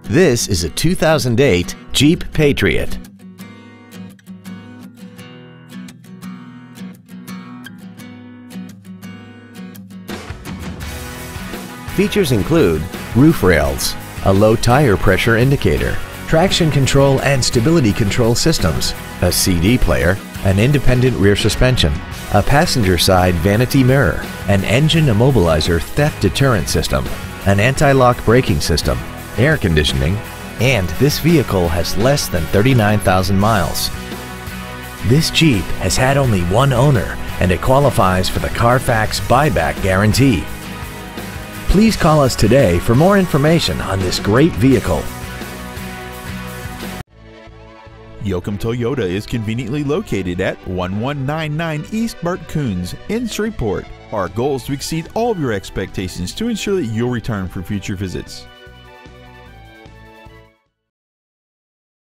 This is a 2008 Jeep Patriot. Features include roof rails, a low tire pressure indicator, traction control and stability control systems, a CD player, an independent rear suspension, a passenger side vanity mirror, an engine immobilizer theft deterrent system, an anti-lock braking system, air conditioning, and this vehicle has less than 39,000 miles. This Jeep has had only one owner and it qualifies for the Carfax buyback guarantee. Please call us today for more information on this great vehicle. Yoakum Toyota is conveniently located at 1199 East Bert Coons in Shreveport. Our goal is to exceed all of your expectations to ensure that you'll return for future visits.